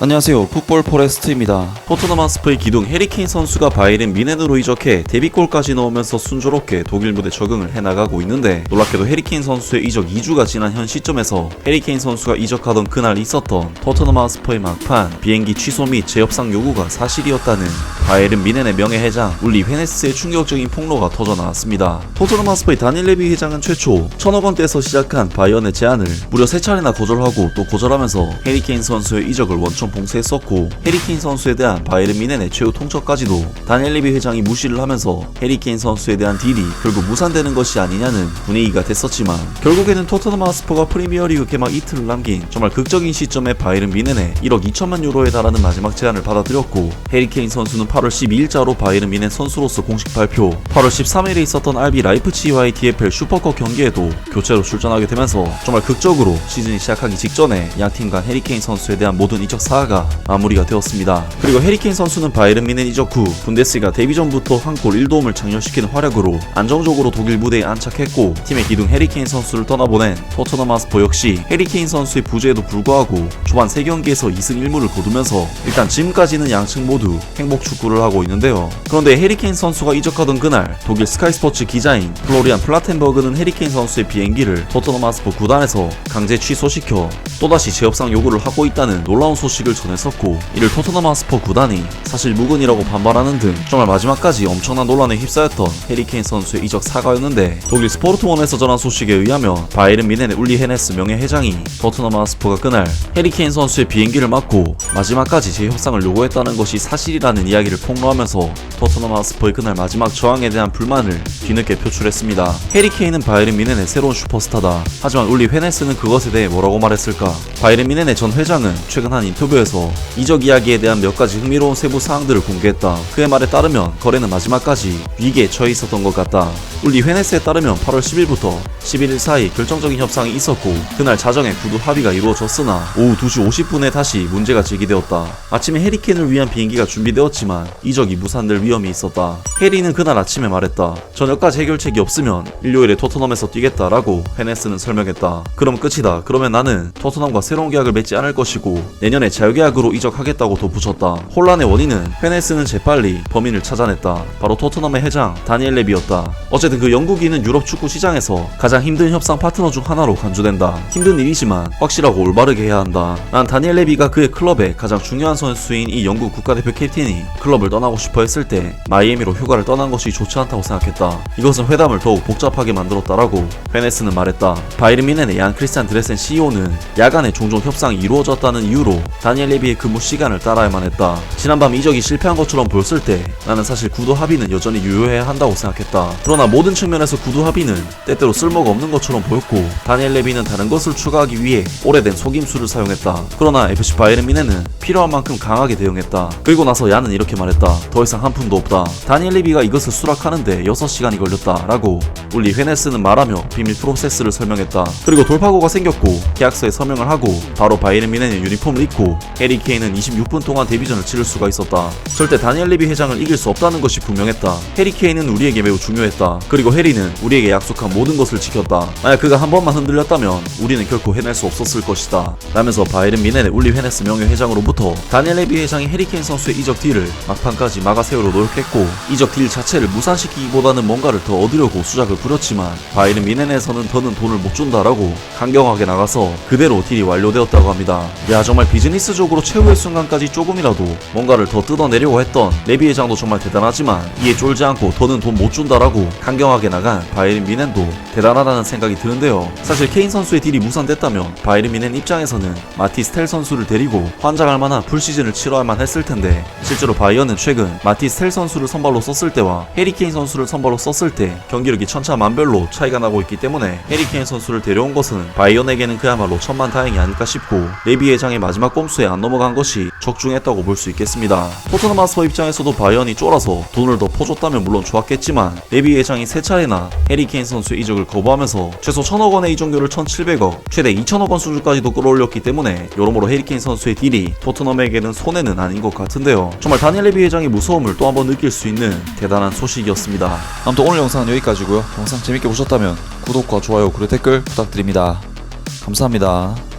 안녕하세요, 풋볼 포레스트입니다. 토트넘 하스퍼의 기둥 해리케인 선수가 바이에른 뮌헨으로 이적해 데뷔골까지 넣으면서 순조롭게 독일 무대 적응을 해나가고 있는데, 놀랍게도 해리케인 선수의 이적 2주가 지난 현 시점에서 해리케인 선수가 이적하던 그날 있었던 토트넘 하스퍼의 막판 비행기 취소 및 재협상 요구가 사실이었다는 바이에른 뮌헨의 명예회장 울리 헤네스의 충격적인 폭로가 터져나왔습니다. 토트넘 하스퍼의 다니엘 레비 회장은 최초 1,000억 원대에서 시작한 바이언의 제안을 무려 3차례나 거절하고 또 거절하면서 해리케인 선수의 이적을 원천 봉쇄했었고, 해리케인 선수에 대한 바이에른 뮌헨의 최후 통첩까지도 다니엘 레비 회장이 무시를 하면서 해리케인 선수에 대한 딜이 결국 무산되는 것이 아니냐는 분위기가 됐었지만, 결국에는 토트넘 하스퍼가 프리미어리그 개막 이틀을 남긴 정말 극적인 시점에 바이에른 뮌헨의 1억 2천만 유로에 달하는 마지막 제안을 받아들였고, 해리케인 선수는 8월 12일자로 바이에른 뮌헨 선수로서 공식 발표, 8월 13일에 있었던 RB 라이프치히와의 DFL 슈퍼컵 경기에도 교체로 출전하게 되면서 정말 극적으로 시즌이 시작하기 직전에 양팀 간 해리케인 선수에 대한 모든 이적 사화가 마무리가 되었습니다. 그리고 해리케인 선수는 바이에른 뮌헨 이적 후 분데스리가 데뷔 전부터 한 골 1도움을 장렬시키는 활약으로 안정적으로 독일 무대에 안착했고, 팀의 기둥 해리케인 선수를 떠나보낸 토트넘 하스퍼 역시 해리케인 선수의 부재에도 불구하고 초반 3경기에서 2승 1무를 거두면서 일단 지금까지는 양측 모두 행복 축구를 하고 있는데요. 그런데 해리케인 선수가 이적하던 그날 독일 스카이스포츠 기자인 플로리안 플라텐버그는 해리케인 선수의 비행기를 토트넘 하스퍼 구단에서 강제 취소시켜 또다시 재협상 요구를 하고 있다는 놀라운 소식을 전했었고, 이를 토트넘 하스퍼 구단이 사실 무근이라고 반발하는 등 정말 마지막까지 엄청난 논란에 휩싸였던 해리케인 선수의 이적 사과였는데, 독일 스포르트원에서 전한 소식에 의하면 바이에른 뮌헨의 울리 헤네스 명예회장이 토트넘 하스퍼가 그날 해리케인 선수의 비행기를 막고 마지막까지 재협상을 요구했다는 것이 사실이라는 이야기를 폭로하면서 토트넘 하스퍼의 그날 마지막 저항에 대한 불만을 뒤늦게 표출했습니다. 해리케인은 바이에른 뮌헨의 새로운 슈퍼스타다. 하지만 울리 헤네스는 그것에 대해 뭐라고 말했을까? 바이에른 뮌헨의 전 회장은 최근 한 인터뷰에서 이적 이야기에 대한 몇 가지 흥미로운 세부 사항들을 공개했다. 그의 말에 따르면 거래는 마지막까지 위기에 처해 있었던 것 같다. 울리 헤네스에 따르면 8월 10일부터 11일 사이 결정적인 협상이 있었고, 그날 자정에 구두 합의가 이루어졌으나 오후 2시 50분에 다시 문제가 제기되었다. 아침에 해리케인을 위한 비행기가 준비되었지만 이적이 무산될 위험이 있었다. 해리는 그날 아침에 말했다. 저녁까지 해결책이 없으면 일요일에 토트넘에서 뛰겠다라고 헤네스는 설명했다. 그럼 끝이다. 그러면 나는 토트넘과 새로운 계약을 맺지 않을 것이고 내년에 자유계약으로 이적하겠다고 덧붙였다. 혼란의 원인은 헤네스는 재빨리 범인을 찾아냈다. 바로 토트넘의 회장 다니엘 레비였다. 어쨌든 그 영국인은 유럽 축구 시장에서 가장 힘든 협상 파트너 중 하나로 간주된다. 힘든 일이지만 확실하고 올바르게 해야 한다. 난 다니엘 레비가 그의 클럽의 가장 중요한 선수인 이 영국 국가대표 캡틴이 클럽을 떠나고 싶어 했을 때 마이애미로 휴가를 떠난 것이 좋지 않다고 생각했다. 이것은 회담을 더욱 복잡하게 만들었다라고 헤네스는 말했다. 바이에른 뮌헨의 얀 크리스티안 드레센 CEO는 야간에 종종 협상이 이루어졌다는 이유로 다니엘 레비의 근무 시간을 따라야만 했다. 지난밤 이적이 실패한 것처럼 보였을 때 나는 사실 구두 합의는 여전히 유효해야 한다고 생각했다. 그러나 모든 측면에서 구두 합의는 때때로 쓸모가 없는 것처럼 보였고, 다니엘 레비는 다른 것을 추가하기 위해 오래된 속임수를 사용했다. 그러나 FC 바이에른 뮌헨은 필요한 만큼 강하게 대응했다. 그리고 나서 얀은 이렇게 말했다. 더 이상 한 푼도 없다. 다니엘 레비가 이것을 수락하는데 6시간이 걸렸다 라고 울리 헤네스는 말하며 비밀 프로세스를 설명했다. 그리고 돌파구가 생겼고 계약서에 서명을 하고 바로 바이에른 뮌헨의 유니폼을 입고 해리케인은 26분 동안 데뷔전을 치를 수가 있었다. 절대 다니엘 레비 회장을 이길 수 없다는 것이 분명했다. 해리케인은 우리에게 매우 중요했다. 그리고 해리는 우리에게 약속한 모든 것을 지켰다. 만약 그가 한 번만 흔들렸다면 우리는 결코 해낼 수 없었을 것이다 라면서 바이에른 뮌헨의 울리 헤네스 명예회장으로부터 다니엘 레비 회장이 해리케인 선수의 이적 딜을 막판까지 막아세우려 노력했고, 이적 딜 자체를 무산시키기보다는 뭔가를 더 얻으려고 수작을 부렸지만 바이에른 뮌헨에서는 더는 돈을 못 준다라고 강경하게 나가서 그대로 딜이 완료되었다고 합니다. 야, 정말 비즈니스적으로 최후의 순간까지 조금이라도 뭔가를 더 뜯어내려고 했던 레비 회장도 정말 대단하지만 이에 쫄지 않고 더는 돈 못 준다라고 강경하게 나간 바이에른 뮌헨도 대단하다는 생각이 드는데요. 사실 케인 선수의 딜이 무산됐다면 바이에른 뮌헨 입장에서는 마티 스텔 선수를 데리고 환장할 만한 풀시즌을 치러야만 했을 텐데, 실제로 바이언은 최근 마티 스텔 선수를 선발로 썼을 때와 해리케인 선수를 선발로 썼을 때 경기력이 천차만별로 차이가 나고 있기 때문에 해리케인 선수를 데려온 것은 바이언에게는 그야말로 천만다행이 아닐까 싶고, 레비 회장의 마지막 꼼수에 안 넘어간 것이 적중했다고 볼 수 있겠습니다. 토트넘 하스퍼 입장에서도 바이언이 쫄아서 돈을 더 퍼줬다면 물론 좋았겠지만, 레비 회장이 3차례나 해리케인 선수의 이적을 거부하면서 최소 1,000억 원의 이적료를 1,700억, 최대 2,000억 원 수준까지도 끌어올렸기 때문에 여러모로 해리케인 선수의 딜이 토트넘에게는 손해는 아닌 것 같은데요. 정말 다니엘 레비 회장의 무서움을 또 한번 느낄 수 있는 대단한 소식이었습니다. 아무튼 오늘 영상은 여기까지고요. 영상 재밌게 보셨다면 구독과 좋아요 그리고 댓글 부탁드립니다. 감사합니다.